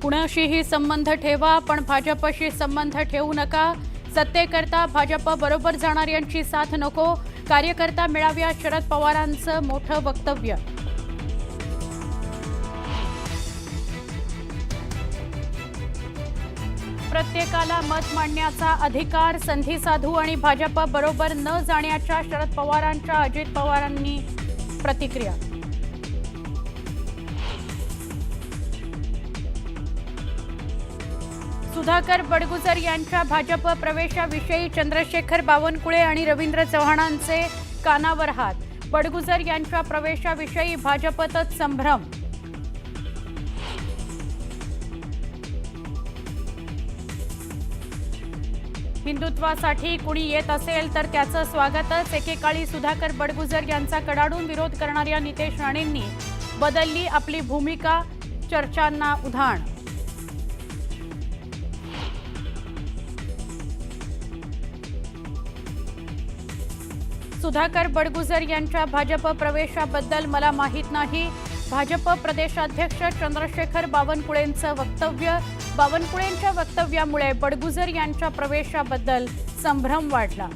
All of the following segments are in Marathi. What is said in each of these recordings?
कुणाशीही संबंध ठेवा पण भाजपशी संबंध ठेवू नका। सत्तेकरता भाजप बरोबर जाणाऱ्यांची साथ नको। कार्यकर्ता मेळाव्यात शरद पवारांचं मोठं वक्तव्य। प्रत्येकाला मत मांडण्याचा अधिकार, संधी साधू आणि भाजप बरोबर न जाण्याच्या शरद पवारांच्या अजित पवारांनी प्रतिक्रिया। सुधाकर बडगुजर यांच्या भाजप प्रवेशाविषयी चंद्रशेखर बावनकुळे आणि रवींद्र चव्हाणांचे कानावर हात। बडगुजर यांच्या प्रवेशाविषयी भाजपतच संभ्रम। हिंदुत्वासाठी कुणी येत असेल तर त्याचं स्वागतच। एकेकाळी सुधाकर बडगुजर यांचा कडाडून विरोध करणाऱ्या नितेश राणेंनी बदलली आपली भूमिका, चर्चांना उधाण। सुधाकर बडगुजर यांच्या भाजप प्रवेशाबद्दल मला माहित नाही। भाजप प्रदेशाध्यक्ष चंद्रशेखर बावनकुळेंचं वक्तव्य। बावनकुळेंच्या वक्तव्यामुळे बडगुजर यांच्या प्रवेशाबद्दल संभ्रम वाढला।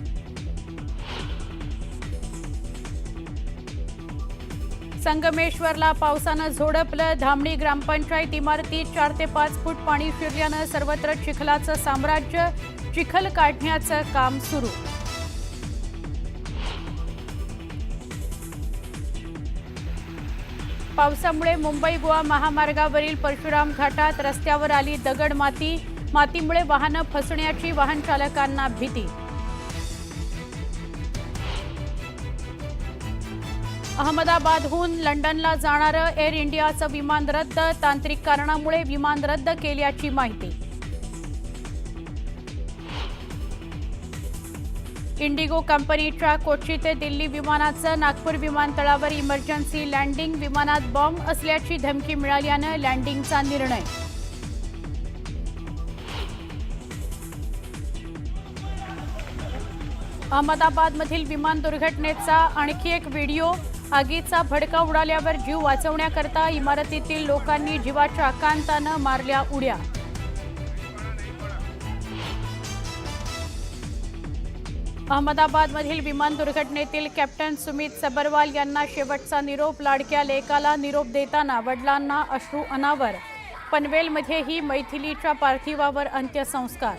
संगमेश्वरला पावसानं झोडपलं। धामणी ग्रामपंचायत इमारतीत 4 ते 5 फूट पाणी शिरल्यानं सर्वत्र चिखलाचं साम्राज्य। चिखल काढण्याचं काम सुरू। पावसामुळे मुंबई गोवा महामार्गावरील परशुराम घाटात रस्त्यावर आली दगड माती। मातीमुळे वाहनं फसण्याची वाहन चालकांना भीती। अहमदाबादहून लंडनला जाणारं एअर इंडियाचं विमान रद्द। तांत्रिक कारणामुळे विमान रद्द केल्याची माहिती। इंडिगो कंपनीच्या कोची ते दिल्ली विमानाचं नागपूर विमानतळावर इमर्जन्सी लँडिंग। विमानात बॉम्ब असल्याची धमकी मिळाल्यानं लँडिंगचा निर्णय। अहमदाबादमधील विमान दुर्घटनेचा आणखी एक व्हिडिओ। आगीचा भडका उडाल्यावर जीव वाचवण्याकरता इमारतीतील लोकांनी जीवाच्या आकांतानं मारल्या उड्या। अहमदाबादमधील विमान दुर्घटनेतील कॅप्टन सुमित सबरवाल यांना शेवटचा निरोप। लाडक्या लेकाला निरोप देताना वडिलांना अश्रू अनावर। पनवेलमध्येही मैथिलीच्या पार्थिवावर अंत्यसंस्कार।